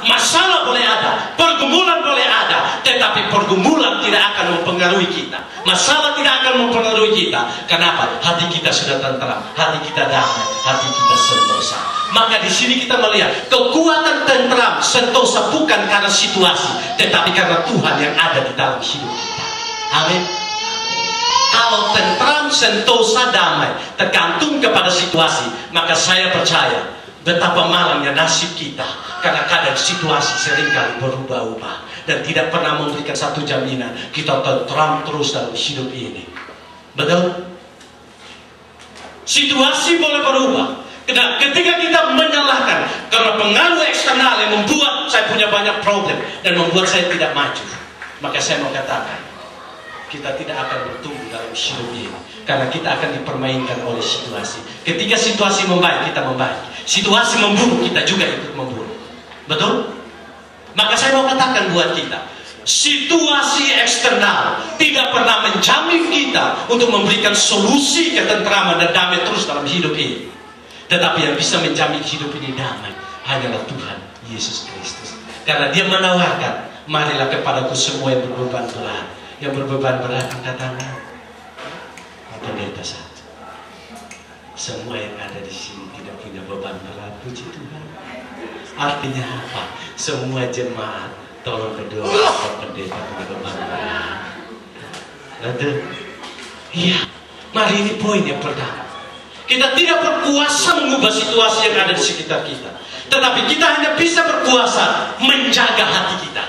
Masalah boleh ada, pergumulan boleh ada, tetapi pergumulan tidak akan mempengaruhi kita. Masalah tidak akan mempengaruhi kita. Kenapa? Hati kita sudah tentram, hati kita damai, hati kita sentosa. Maka di sini kita melihat kekuatan tentram, sentosa bukan karena situasi, tetapi karena Tuhan yang ada di dalam hidup kita. Amin. Kalau tentram, sentosa, damai tergantung kepada situasi, maka saya percaya betapa malangnya nasib kita, karena kadang situasi seringkali berubah-ubah dan tidak pernah memberikan satu jaminan kita tentram terus dalam hidup ini. Betul? Situasi boleh berubah. Ketika kita menyalahkan karena pengaruh eksternal yang membuat saya punya banyak problem dan membuat saya tidak maju, maka saya mau katakan kita tidak akan bertumbuh dalam hidup ini, karena kita akan dipermainkan oleh situasi. Ketika situasi membaik, kita membaik. Situasi memburuk, kita juga ikut memburuk. Betul? Maka saya mau katakan buat kita, situasi eksternal tidak pernah menjamin kita untuk memberikan solusi ketentraman dan damai terus dalam hidup ini. Tetapi yang bisa menjamin hidup ini damai hanyalah Tuhan Yesus Kristus. Karena Dia menawarkan, marilah kepadaku semua yang berbeban berat. Yang berbeban berat, angkat tangan. Pendeta satu. Semua yang ada di sini tidak punya beban berat, puji Tuhan. Artinya apa? Semua jemaat tolong berdoa untuk pendeta punya beban berat. Betul? Iya. Mari ini poin yang pertama. Kita tidak berkuasa mengubah situasi yang ada di sekitar kita, tetapi kita hanya bisa berkuasa menjaga hati kita,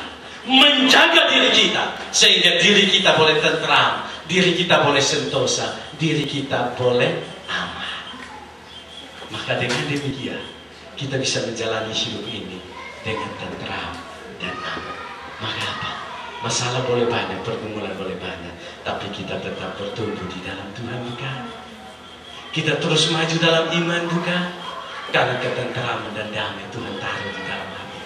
menjaga diri kita, sehingga diri kita boleh tentram, diri kita boleh sentosa, diri kita boleh aman. Maka dengan demikian kita bisa menjalani hidup ini dengan tentram dan aman. Maka apa? Masalah boleh banyak, pergumulan boleh banyak, tapi kita tetap bertumbuh di dalam Tuhan, bukan? Kita terus maju dalam iman, bukan? Karena ketentraman dan damai Tuhan taruh di dalam hati.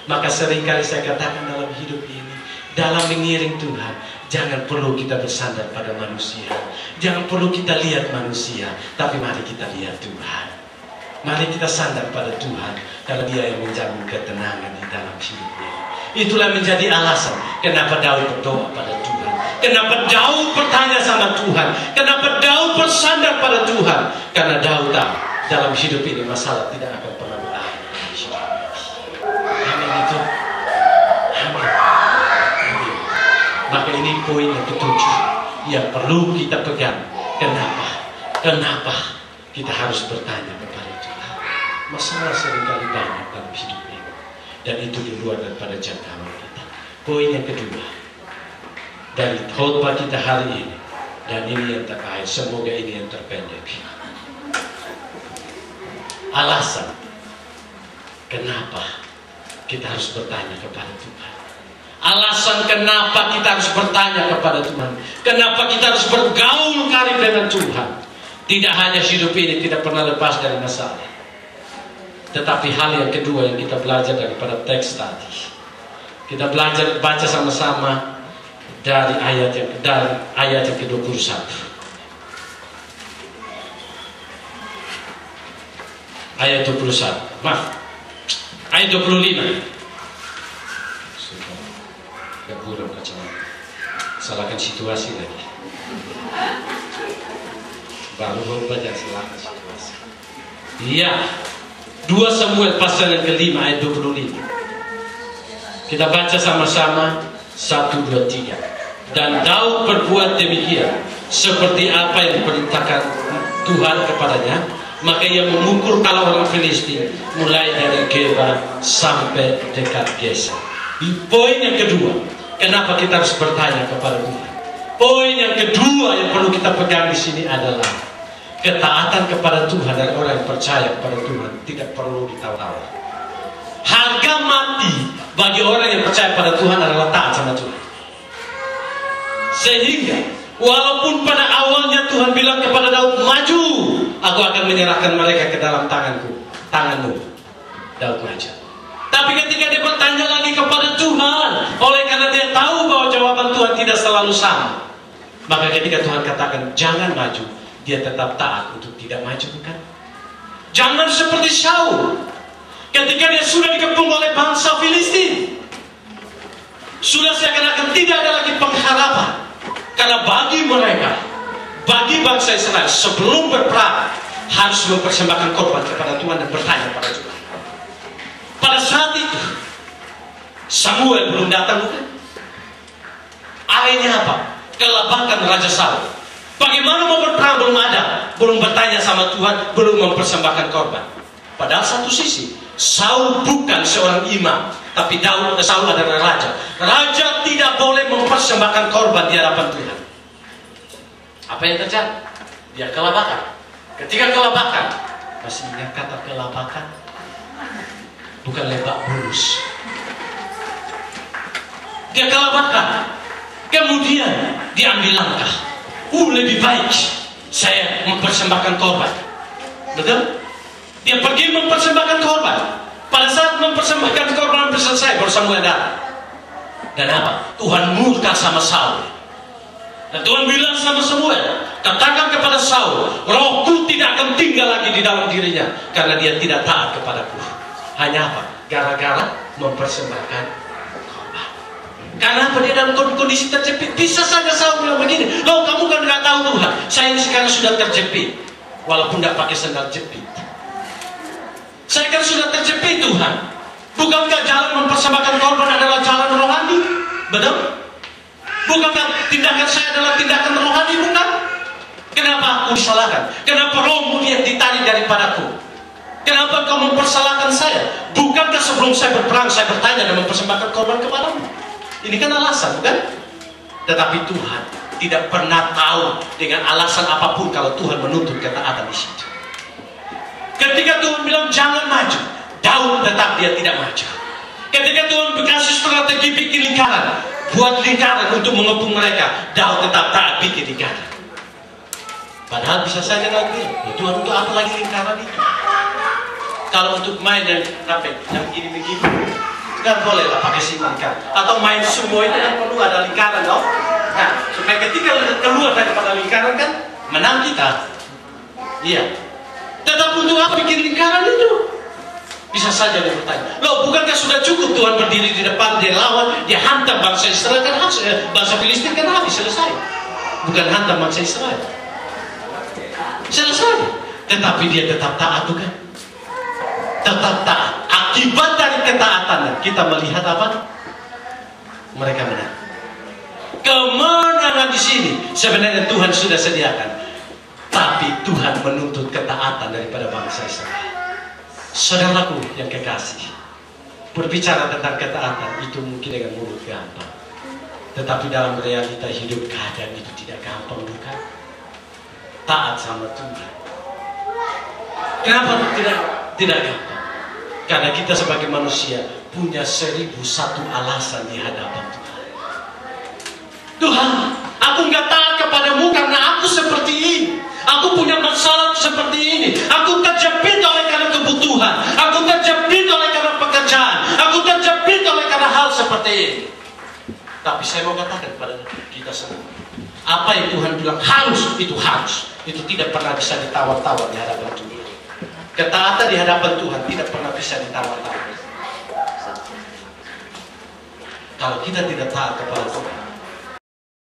Maka seringkali saya katakan dalam hidup ini, dalam mengiring Tuhan, jangan perlu kita bersandar pada manusia, jangan perlu kita lihat manusia, tapi mari kita lihat Tuhan. Mari kita sandar pada Tuhan, karena Dia yang menjamin ketenangan di dalam hidup ini. Itulah menjadi alasan kenapa Daud berdoa pada Tuhan, kenapa Daud bertanya sama Tuhan, kenapa Daud bersandar pada Tuhan. Karena Daud tahu dalam hidup ini masalah tidak akan pernah berakhir. Amin itu. Amin. Amin. Maka ini poin yang ketujuh yang perlu kita pegang. Kenapa kita harus bertanya kepada Tuhan? Masalah seringkali banyak dalam hidup ini, dan itu di luar daripada jangkauan kita. Poin yang kedua dari khotbah kita hari ini, dan ini yang terakhir, semoga ini yang terpendek. Alasan kenapa kita harus bertanya kepada Tuhan. Alasan kenapa kita harus bertanya kepada Tuhan. Kenapa kita harus bergaul karib dengan Tuhan. Tidak hanya hidup ini tidak pernah lepas dari masalah, tetapi hal yang kedua yang kita belajar daripada teks tadi, kita belajar baca sama-sama dari ayat yang ke-21. Ayat 21. Maaf. Ayat 25. Sudah. Gak buruk kacamata. Salahkan situasi lagi. Baru baca salahkan situasi. Iya. 2 Samuel pasal yang ke-5 ayat 25. Kita baca sama-sama 1, 2, 3. Dan Daud berbuat demikian seperti apa yang diperintahkan Tuhan kepadanya. Maka ia memukul kala orang Filistin mulai dari Geba sampai dekat Geser. Poin yang kedua, kenapa kita harus bertanya kepada Tuhan? Poin yang kedua yang perlu kita pegang di sini adalah ketaatan kepada Tuhan dari orang yang percaya kepada Tuhan tidak perlu ditawar-tawar. Harga mati bagi orang yang percaya pada Tuhan adalah taat sama Tuhan. Sehingga walaupun pada awalnya Tuhan bilang kepada Daud, maju, aku akan menyerahkan mereka ke dalam tanganmu. Daud maju. Tapi ketika dia bertanya lagi kepada Tuhan, oleh karena dia tahu bahwa jawaban Tuhan tidak selalu sama, maka ketika Tuhan katakan jangan maju, dia tetap taat untuk tidak maju, bukan? Jangan seperti Saul. Ketika dia sudah dikepung oleh bangsa mereka, bagi bangsa Israel sebelum berperang harus mempersembahkan korban kepada Tuhan dan bertanya pada Tuhan. Pada saat itu Samuel belum datang, bukan? Akhirnya apa? Kelabakan Raja Saul. Bagaimana mau berperang belum ada, belum bertanya sama Tuhan, belum mempersembahkan korban. Padahal satu sisi Saul bukan seorang imam, tapi Saul adalah raja. Raja tidak boleh mempersembahkan korban di hadapan Tuhan. Apa yang terjadi? Dia kelabakan. Ketika kelabakan, masih ingat kata kelabakan? Bukan lebak bulus. Dia kelabakan. Kemudian dia ambil langkah. Lebih baik saya mempersembahkan korban. Betul? Dia pergi mempersembahkan korban. Pada saat mempersembahkan korban selesai, baru Samuel datang. Dan apa? Tuhan murka sama Saul. Dan Tuhan bilang sama Samuel, katakan kepada Saul, rohku tidak akan tinggal lagi di dalam dirinya, karena dia tidak taat kepadaku. Hanya apa? Gara-gara mempersembahkan korban. Karena apa? Dia dalam kondisi terjepit. Bisa saja Saul bilang begini, loh kamu kan gak tahu Tuhan, saya ini sekarang sudah terjepit. Walaupun tidak pakai sandal jepit, saya kan sudah terjepit Tuhan. Bukankah jalan mempersembahkan korban adalah jalan rohani? Betul? Bukankah tindakan saya adalah tindakan rohani, bukan? Kenapa aku disalahkan? Kenapa rohmu yang ditarik daripadaku? Kenapa kau mempersalahkan saya? Bukankah sebelum saya berperang saya bertanya dan mempersembahkan korban kepadamu? Ini kan alasan, bukan? Tetapi Tuhan tidak pernah tahu dengan alasan apapun kalau Tuhan menuntut ketaatan di situ. Ketika Tuhan bilang jangan maju, Daud tetap dia tidak maju. Ketika Tuhan berkasih strategi bikin lingkaran, buat lingkaran untuk mengepung mereka, Daud tetap taat bikin lingkaran. Padahal bisa saja nanti, Tuhan untuk apa lagi lingkaran itu? Kalau untuk main yang begini-begini, kan boleh lah pakai lingkaran. Atau main sumo itu kan perlu ada lingkaran, dong. Nah, supaya ketika keluar daripada lingkaran kan menang kita. Iya. Tetapi untuk apa bikin lingkaran itu? Bisa saja dia bertanya, loh bukankah sudah cukup Tuhan berdiri di depan, dia lawan, dia hantam bangsa Israel kan habis, bangsa Filistin kan habis, selesai. Bukan hantam bangsa Israel, selesai. Tetapi dia tetap taat, bukan? Tetap taat. Akibat dari ketaatan kita melihat apa? Mereka menang. Kemenangan di sini sebenarnya Tuhan sudah sediakan, tapi Tuhan menuntut ketaatan daripada bangsa Israel. Saudaraku yang kekasih, berbicara tentang ketaatan itu mungkin dengan mulut gampang, tetapi dalam realita hidup keadaan itu tidak gampang, bukan? Taat sama Tuhan. Kenapa tidak gampang? Karena kita sebagai manusia punya 1001 alasan di hadapan Tuhan. Tuhan, aku nggak taat kepadamu karena aku seperti ini. Aku punya masalah seperti ini. Aku terjepit oleh karena kebutuhan. Aku terjepit oleh karena pekerjaan. Aku terjepit oleh karena hal seperti ini. Tapi saya mau katakan kepada kita semua, apa yang Tuhan bilang harus, itu harus. Itu tidak pernah bisa ditawar-tawar di hadapan Tuhan. Ketaatan di hadapan Tuhan tidak pernah bisa ditawar-tawar. Kalau kita tidak taat kepada Tuhan,